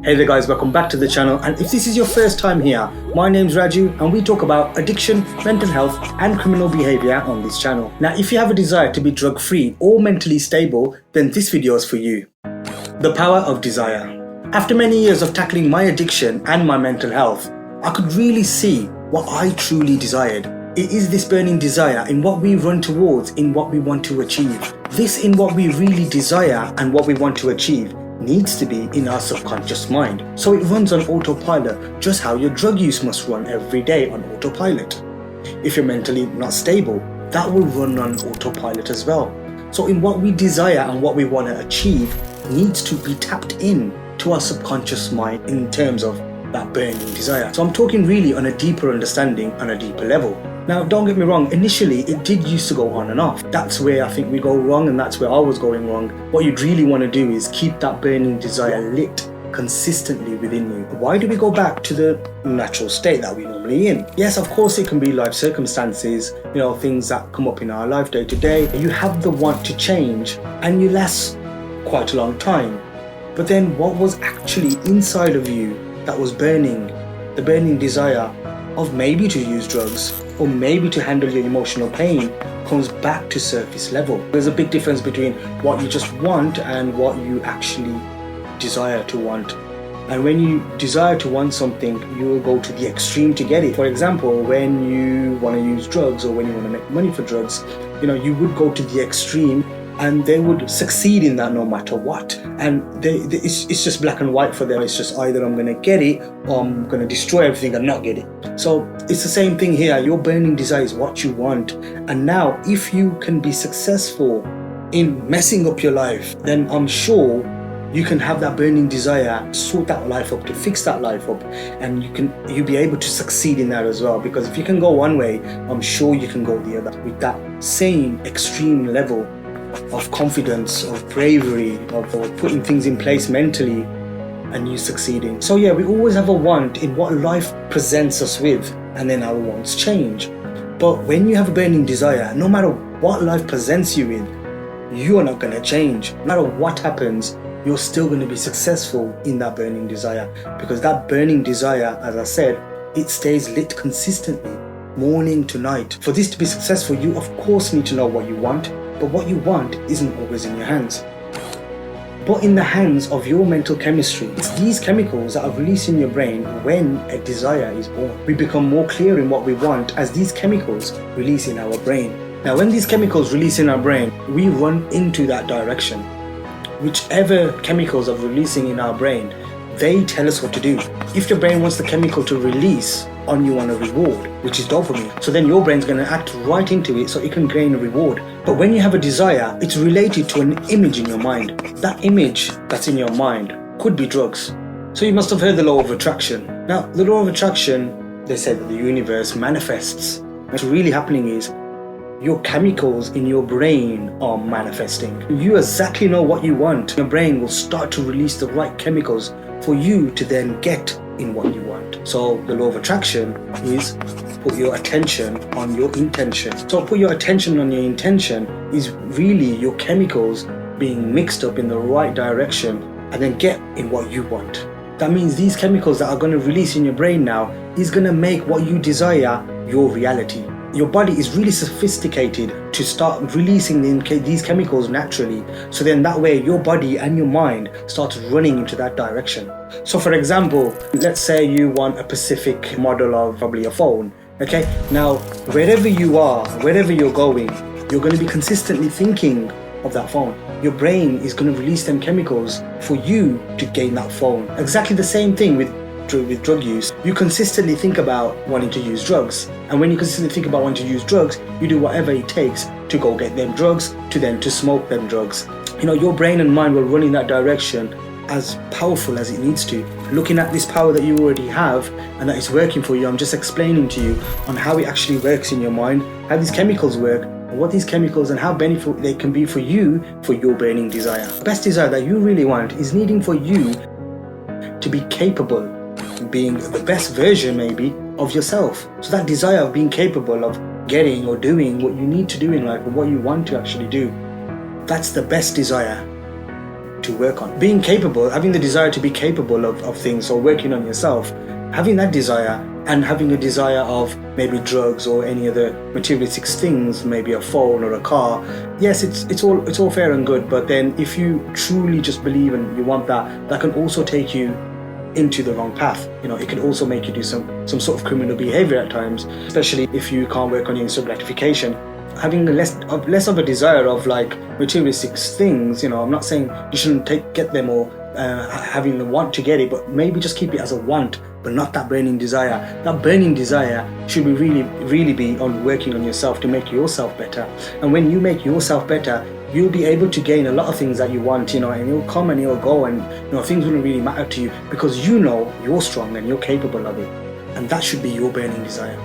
Hey there guys, welcome back to the channel, and if this is your first time here, my name's Raju and we talk about addiction, mental health and criminal behaviour on this channel. Now if you have a desire to be drug free or mentally stable, then this video is for you. The power of desire. After many years of tackling my addiction and my mental health, I could really see what I truly desired. It is this burning desire in what we run towards, in what we want to achieve. This in what we really desire and what we want to achieve needs to be in our subconscious mind. So it runs on autopilot, just how your drug use must run every day on autopilot. If you're mentally not stable, that will run on autopilot as well. So in what we desire and what we want to achieve needs to be tapped in to our subconscious mind in terms of that burning desire. So I'm talking really on a deeper understanding, on a deeper level. Now don't get me wrong, initially it did used to go on and off. That's where I think we go wrong, and that's where I was going wrong. What you'd really want to do is keep that burning desire lit consistently within you. Why do we go back to the natural state that we're normally in? Yes, of course it can be life circumstances, things that come up in our life day to day. You have the want to change and you last quite a long time. But then what was actually inside of you that was burning, the burning desire of maybe to use drugs or maybe to handle your emotional pain, comes back to surface level. There's a big difference between what you just want and what you actually desire to want. And when you desire to want something, you will go to the extreme to get it. For example, when you want to use drugs or when you want to make money for drugs, you would go to the extreme and they would succeed in that no matter what. And it's just black and white for them. It's just either I'm going to get it or I'm going to destroy everything and not get it. So it's the same thing here. Your burning desire is what you want. And now if you can be successful in messing up your life, then I'm sure you can have that burning desire to sort that life up, to fix that life up, and you'll be able to succeed in that as well. Because if you can go one way, I'm sure you can go the other with that same extreme level of confidence, of bravery, of putting things in place mentally and you succeeding. So yeah, we always have a want in what life presents us with, and then our wants change. But when you have a burning desire, no matter what life presents you with, you are not going to change. No matter what happens, you're still going to be successful in that burning desire, because that burning desire, as I said, it stays lit consistently, morning to night. For this to be successful, you of course need to know what you want, but what you want isn't always in your hands, but in the hands of your mental chemistry. It's these chemicals that are released in your brain when a desire is born. We become more clear in what we want as these chemicals release in our brain. Now when these chemicals release in our brain, we run into that direction. Whichever chemicals are releasing in our brain, they tell us what to do. If your brain wants the chemical to release on you on a reward, which is dopamine, so then your brain's going to act right into it so it can gain a reward. But when you have a desire, it's related to an image in your mind. That image that's in your mind could be drugs. So you must have heard the law of attraction. Now the law of attraction, they said that the universe manifests. What's really happening is your chemicals in your brain are manifesting. You exactly know what you want. Your brain will start to release the right chemicals for you to then get in what you want. So the law of attraction is put your attention on your intention. So put your attention on your intention is really your chemicals being mixed up in the right direction and then get in what you want. That means these chemicals that are going to release in your brain now is going to make what you desire your reality. Your body is really sophisticated to start releasing these chemicals naturally. So then that way your body and your mind starts running into that direction. So for example, let's say you want a specific model of probably a phone. Okay, now wherever you are, wherever you're going, you're going to be consistently thinking of that phone. Your brain is going to release them chemicals for you to gain that phone. Exactly the same thing with drug use. You consistently think about wanting to use drugs, and when you consistently think about wanting to use drugs, you do whatever it takes to go get them drugs, to smoke them drugs. Your brain and mind will run in that direction as powerful as it needs to. Looking at this power that you already have and that is working for you, I'm just explaining to you on how it actually works in your mind, how these chemicals work, and what these chemicals and how beneficial they can be for you, for your burning desire. The best desire that you really want is needing for you to be capable, being the best version maybe of yourself. So that desire of being capable of getting or doing what you need to do in life, or what you want to actually do, that's the best desire. to work on. Being capable, having the desire to be capable of things, or working on yourself, having that desire and having a desire of maybe drugs or any other materialistic things, maybe a phone or a car, yes, it's all fair and good, but then if you truly just believe and you want that, that can also take you into the wrong path. It can also make you do some sort of criminal behavior at times, especially if you can't work on your instant gratification. Having less of a desire of like materialistic things, I'm not saying you shouldn't get them or having the want to get it, but maybe just keep it as a want, but not that burning desire. That burning desire should be really be on working on yourself to make yourself better. And when you make yourself better, you'll be able to gain a lot of things that you want, and you'll come and you'll go, and things wouldn't really matter to you because you're strong and you're capable of it. And that should be your burning desire.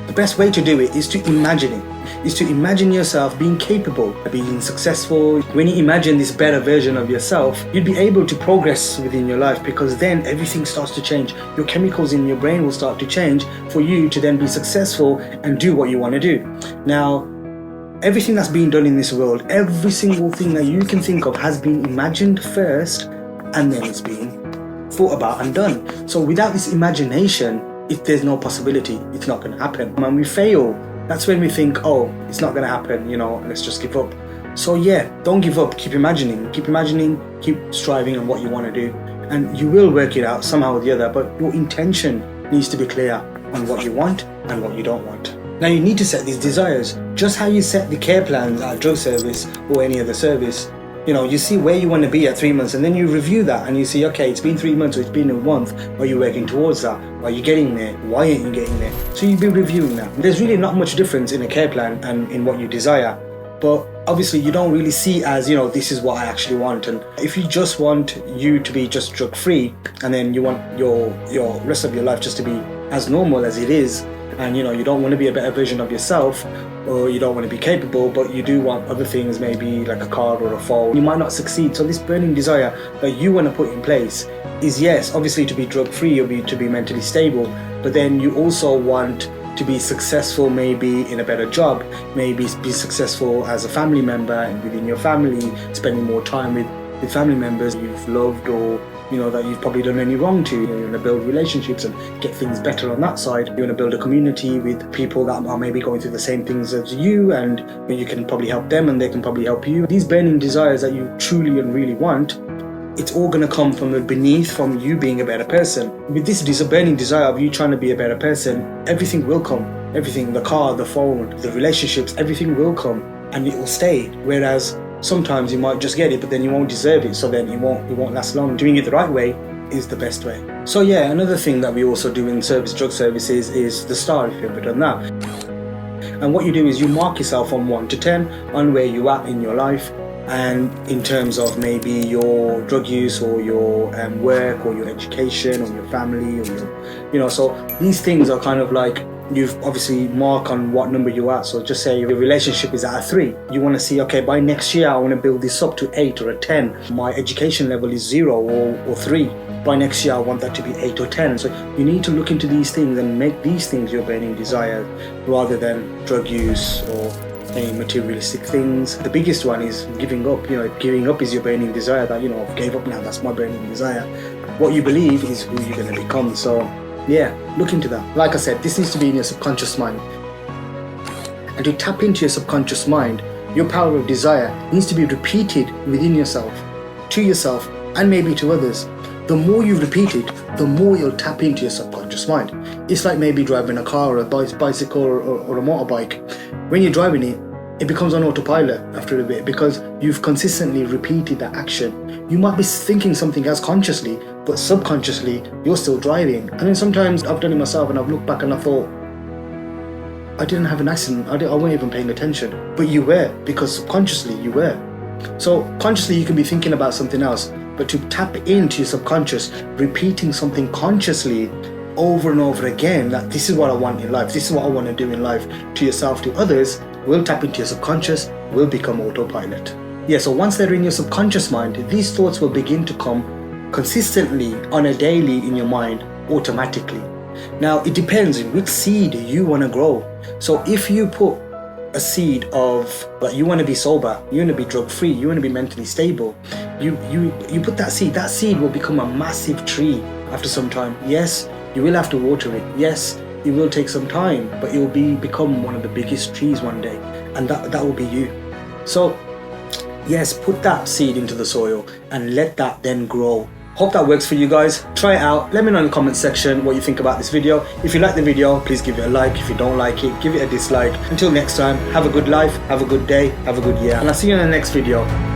The best way to do it is to imagine it. Is to imagine yourself being capable, being successful. When you imagine this better version of yourself, you'll be able to progress within your life, because then everything starts to change. Your chemicals in your brain will start to change for you to then be successful and do what you want to do. Now, everything that's being done in this world, every single thing that you can think of has been imagined first, and then it's been thought about and done. So without this imagination, if there's no possibility, it's not going to happen. When we fail, that's when we think, oh, it's not going to happen, let's just give up. So yeah, don't give up. Keep imagining, keep striving on what you want to do, and you will work it out somehow or the other, but your intention needs to be clear on what you want and what you don't want. Now you need to set these desires, just how you set the care plans at a drug service or any other service. You see where you want to be at 3 months, and then you review that and you see, okay, it's been 3 months or it's been a month. Are you working towards that? Are you getting there? Why aren't you getting there? So you'll be reviewing that. There's really not much difference in a care plan and in what you desire. But obviously you don't really see as, this is what I actually want. And if you just want you to be just drug free, and then you want your rest of your life just to be as normal as it is, and you don't want to be a better version of yourself, or you don't want to be capable, but you do want other things, maybe like a car or a phone, you might not succeed. So this burning desire that you want to put in place is, yes, obviously to be drug free or to be mentally stable, but then you also want to be successful, maybe in a better job, maybe be successful as a family member and within your family, spending more time with family members you've loved, or that you've probably done any wrong to. You want to build relationships and get things better on that side. You want to build a community with people that are maybe going through the same things as you, and you can probably help them and they can probably help you. These burning desires that you truly and really want, it's all going to come from beneath, from you being a better person. With this burning desire of you trying to be a better person, everything will come. Everything, the car, the phone, the relationships, everything will come and it will stay. Whereas sometimes you might just get it, but then you won't deserve it, so then it won't last long. Doing it the right way is the best way. So yeah, another thing that we also do in drug services is the star, if you've ever done that. And what you do is you mark yourself from 1 to 10 on where you are in your life, and in terms of maybe your drug use or your work or your education or your family, or your, so these things are kind of like, you've obviously mark on what number you're at. So just say your relationship is at a 3. You want to see, okay, by next year I want to build this up to 8 or a 10. My education level is 0 or 3. By next year I want that to be 8 or 10. So you need to look into these things and make these things your burning desire, rather than drug use or any materialistic things. The biggest one is giving up. Giving up is your burning desire, that I gave up now, that's my burning desire. What you believe is who you're going to become. So yeah, look into that. Like I said, this needs to be in your subconscious mind. And to tap into your subconscious mind, your power of desire needs to be repeated within yourself, to yourself, and maybe to others. The more you repeat it, the more you'll tap into your subconscious mind. It's like maybe driving a car or a bicycle or a motorbike. When you're driving it, it becomes on autopilot after a bit, because you've consistently repeated that action. You might be thinking something else consciously, but subconsciously you're still driving. And then sometimes I've done it myself and I've looked back and I thought, I didn't have an accident, I wasn't even paying attention. But you were, because subconsciously you were. So consciously you can be thinking about something else, but to tap into your subconscious, repeating something consciously over and over again, that this is what I want in life, this is what I want to do in life, to yourself, to others, will tap into your subconscious, will become autopilot. Yeah, so once they're in your subconscious mind, these thoughts will begin to come consistently on a daily in your mind, automatically. Now, it depends on which seed you want to grow. So if you put a seed of, but you want to be sober, you want to be drug free, you want to be mentally stable, you put that seed will become a massive tree after some time. Yes, you will have to water it. Yes, it will take some time, but it will become one of the biggest trees one day, and that will be you. So yes, put that seed into the soil and let that then grow. Hope that works for you guys. Try it out. Let me know in the comment section what you think about this video. If you like the video, please give it a like. If you don't like it, give it a dislike. Until next time, have a good life, have a good day, have a good year, and I'll see you in the next video.